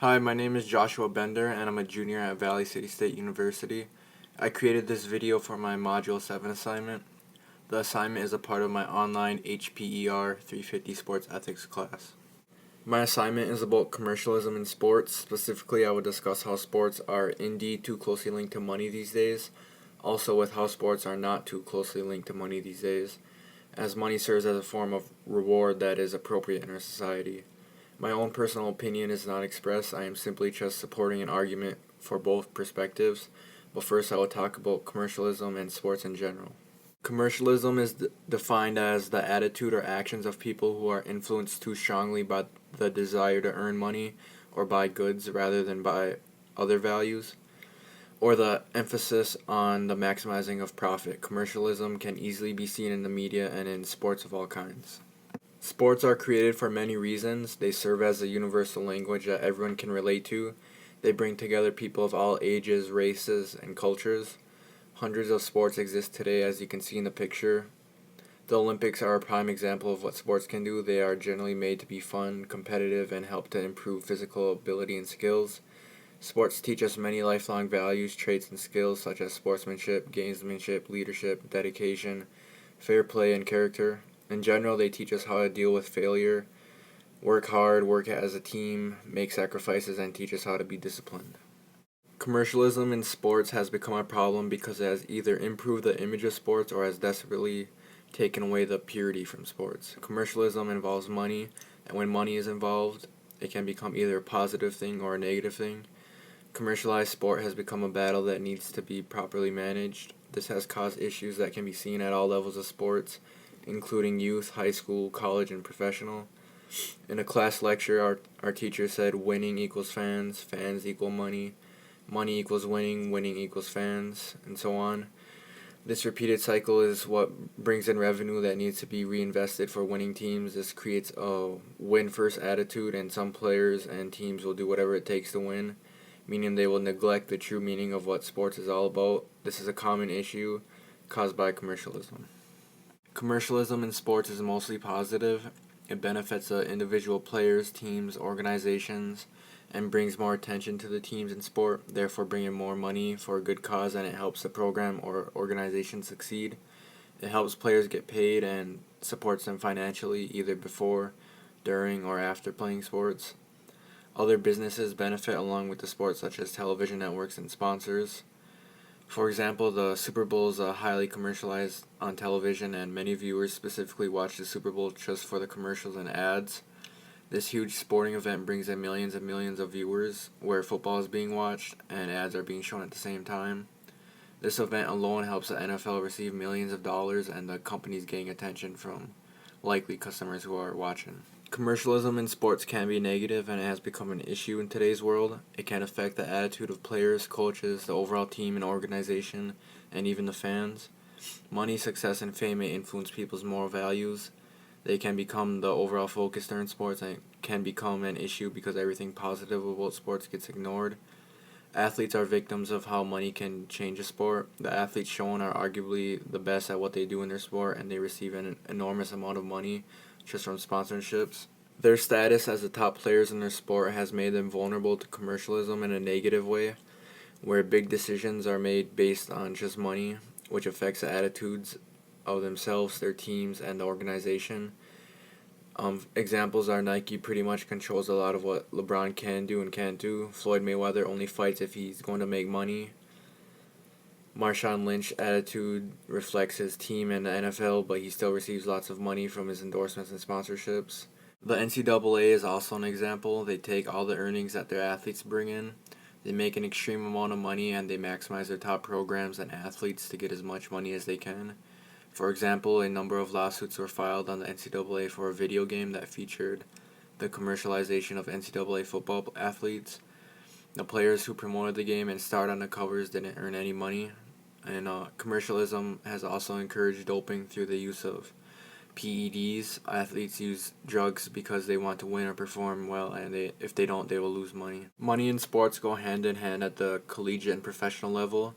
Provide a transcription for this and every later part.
Hi, my name is Joshua Bender and I'm a junior at Valley City State University. I created this video for my Module 7 assignment. The assignment is a part of my online HPER 350 Sports Ethics class. My assignment is about commercialism in sports. Specifically, I will discuss how sports are indeed too closely linked to money these days, also with how sports are not too closely linked to money these days, as money serves as a form of reward that is appropriate in our society. My own personal opinion is not expressed. I am simply just supporting an argument for both perspectives. But first, I will talk about commercialism and sports in general. Commercialism is defined as the attitude or actions of people who are influenced too strongly by the desire to earn money or buy goods rather than by other values, or the emphasis on the maximizing of profit. Commercialism can easily be seen in the media and in sports of all kinds. Sports are created for many reasons. They serve as a universal language that everyone can relate to. They bring together people of all ages, races, and cultures. Hundreds of sports exist today, as you can see in the picture. The Olympics are a prime example of what sports can do. They are generally made to be fun, competitive, and help to improve physical ability and skills. Sports teach us many lifelong values, traits, and skills such as sportsmanship, gamesmanship, leadership, dedication, fair play, and character. In general, they teach us how to deal with failure, work hard, work as a team, make sacrifices, and teach us how to be disciplined. Commercialism in sports has become a problem because it has either improved the image of sports or has desperately taken away the purity from sports. Commercialism involves money, and when money is involved, it can become either a positive thing or a negative thing. Commercialized sport has become a battle that needs to be properly managed. This has caused issues that can be seen at all levels of sports, including youth, high school, college, and professional. In a class lecture, our teacher said winning equals fans, fans equal money, money equals winning, winning equals fans, and so on. This repeated cycle is what brings in revenue that needs to be reinvested for winning teams. This creates a win-first attitude, and some players and teams will do whatever it takes to win, meaning they will neglect the true meaning of what sports is all about. This is a common issue caused by commercialism. Commercialism in sports is mostly positive. It benefits the individual players, teams, organizations, and brings more attention to the teams in sport, therefore bringing more money for a good cause, and it helps the program or organization succeed. It helps players get paid and supports them financially either before, during, or after playing sports. Other businesses benefit along with the sport, such as television networks and sponsors. For example, the Super Bowl is highly commercialized on television, and many viewers specifically watch the Super Bowl just for the commercials and ads. This huge sporting event brings in millions and millions of viewers, where football is being watched and ads are being shown at the same time. This event alone helps the NFL receive millions of dollars, and the companies gain attention from likely customers who are watching. Commercialism in sports can be negative, and it has become an issue in today's world. It can affect the attitude of players, coaches, the overall team and organization, and even the fans. Money, success, and fame may influence people's moral values. They can become the overall focus during sports, and it can become an issue because everything positive about sports gets ignored. Athletes are victims of how money can change a sport. The athletes shown are arguably the best at what they do in their sport, and they receive an enormous amount of money just from sponsorships. Their status as the top players in their sport has made them vulnerable to commercialism in a negative way, where big decisions are made based on just money, which affects the attitudes of themselves, their teams, and the organization. Examples are Nike pretty much controls a lot of what LeBron can do and can't do. Floyd Mayweather only fights if he's going to make money. Marshawn Lynch's attitude reflects his team in the NFL, but he still receives lots of money from his endorsements and sponsorships. The NCAA is also an example. They take all the earnings that their athletes bring in, they make an extreme amount of money, and they maximize their top programs and athletes to get as much money as they can. For example, a number of lawsuits were filed on the NCAA for a video game that featured the commercialization of NCAA football athletes. The players who promoted the game and starred on the covers didn't earn any money. And commercialism has also encouraged doping through the use of PEDs. Athletes use drugs because they want to win or perform well, and if they don't, they will lose money. Money in sports go hand in hand at the collegiate and professional level.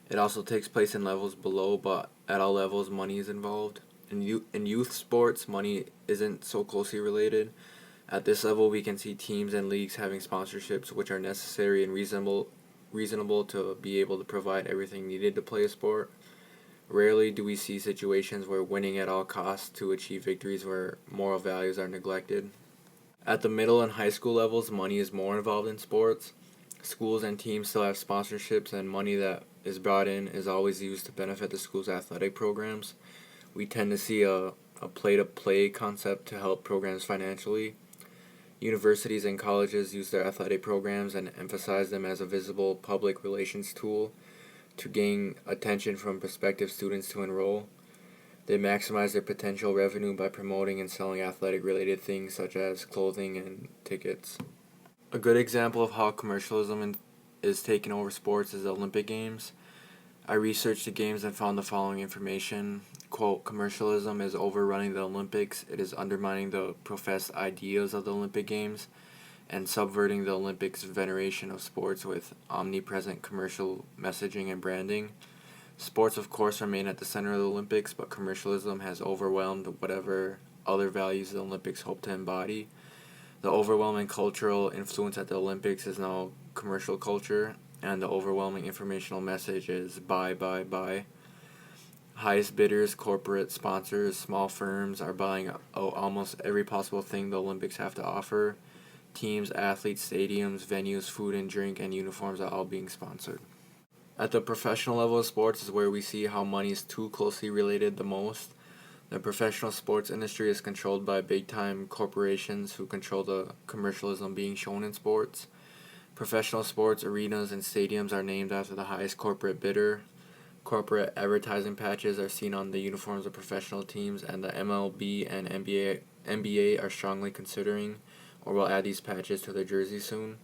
It also takes place in levels below, but at all levels, money is involved. In youth sports, money isn't so closely related. At this level, we can see teams and leagues having sponsorships which are necessary and reasonable to be able to provide everything needed to play a sport. Rarely do we see situations where winning at all costs to achieve victories where moral values are neglected. At the middle and high school levels, money is more involved in sports. Schools and teams still have sponsorships, and money that is brought in is always used to benefit the school's athletic programs. We tend to see a play-to-play concept to help programs financially. Universities and colleges use their athletic programs and emphasize them as a visible public relations tool to gain attention from prospective students to enroll. They maximize their potential revenue by promoting and selling athletic related things such as clothing and tickets. A good example of how commercialism is taking over sports is the Olympic Games. I researched the games and found the following information. Quote, commercialism is overrunning the Olympics. It is undermining the professed ideas of the Olympic Games and subverting the Olympics' veneration of sports with omnipresent commercial messaging and branding. Sports, of course, remain at the center of the Olympics, but commercialism has overwhelmed whatever other values the Olympics hope to embody. The overwhelming cultural influence at the Olympics is now commercial culture, and the overwhelming informational message is buy, buy, buy. Highest bidders, corporate sponsors, small firms are buying out almost every possible thing the Olympics have to offer. Teams, athletes, stadiums, venues, food and drink, and uniforms are all being sponsored. At the professional level of sports is where we see how money is too closely related the most. The professional sports industry is controlled by big-time corporations who control the commercialism being shown in sports. Professional sports arenas and stadiums are named after the highest corporate bidder. Corporate advertising patches are seen on the uniforms of professional teams, and the MLB and NBA are strongly considering or will add these patches to their jerseys soon.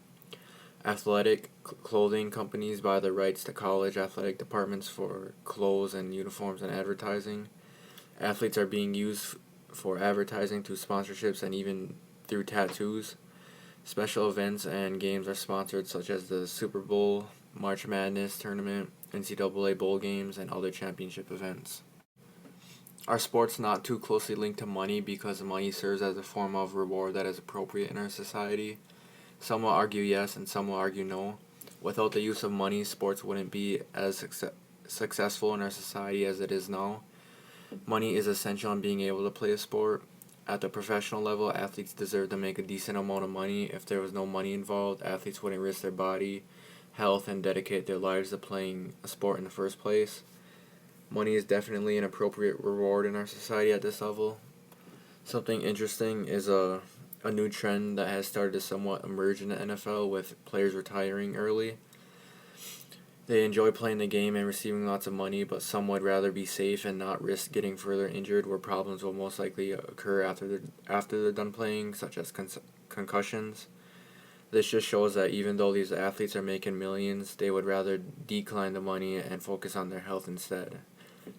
Athletic clothing companies buy the rights to college athletic departments for clothes and uniforms and advertising. Athletes are being used for advertising through sponsorships and even through tattoos. Special events and games are sponsored, such as the Super Bowl, March Madness tournament, NCAA bowl games, and other championship events. Are sports not too closely linked to money because money serves as a form of reward that is appropriate in our society? Some will argue yes and some will argue no. Without the use of money, sports wouldn't be as successful in our society as it is now. Money is essential in being able to play a sport. At the professional level, athletes deserve to make a decent amount of money. If there was no money involved, athletes wouldn't risk their body, health, and dedicate their lives to playing a sport in the first place. Money is definitely an appropriate reward in our society at this level. Something interesting is a new trend that has started to somewhat emerge in the NFL with players retiring early. They enjoy playing the game and receiving lots of money, but some would rather be safe and not risk getting further injured, where problems will most likely occur after they're done playing, such as concussions. This just shows that even though these athletes are making millions, they would rather decline the money and focus on their health instead.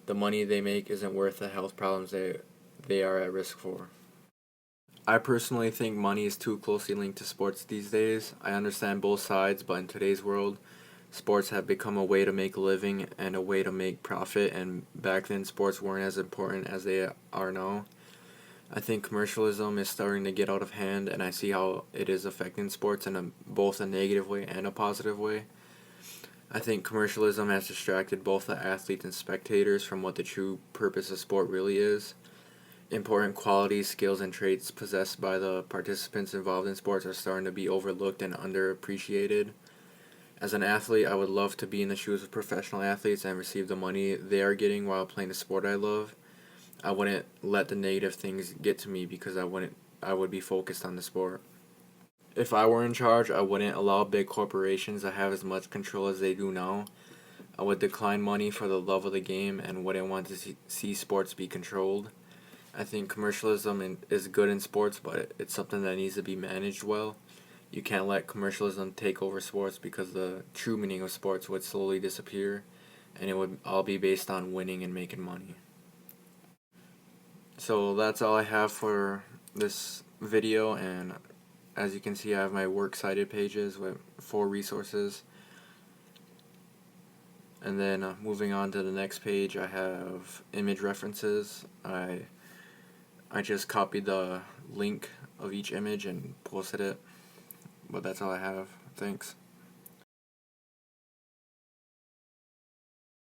The money they make isn't worth the health problems they are at risk for. I personally think money is too closely linked to sports these days. I understand both sides, but in today's world, sports have become a way to make a living and a way to make profit, and back then sports weren't as important as they are now. I think commercialism is starting to get out of hand, and I see how it is affecting sports in both a negative way and a positive way. I think commercialism has distracted both the athletes and spectators from what the true purpose of sport really is. Important qualities, skills, and traits possessed by the participants involved in sports are starting to be overlooked and underappreciated. As an athlete, I would love to be in the shoes of professional athletes and receive the money they are getting while playing the sport I love. I wouldn't let the negative things get to me because I would be focused on the sport. If I were in charge, I wouldn't allow big corporations to have as much control as they do now. I would decline money for the love of the game and wouldn't want to see sports be controlled. I think commercialism is good in sports, but it's something that needs to be managed well. You can't let commercialism take over sports because the true meaning of sports would slowly disappear, and it would all be based on winning and making money. So that's all I have for this video, and as you can see, I have my works cited pages with 4 resources. And then moving on to the next page, I have image references. I just copied the link of each image and posted it. But that's all I have. Thanks.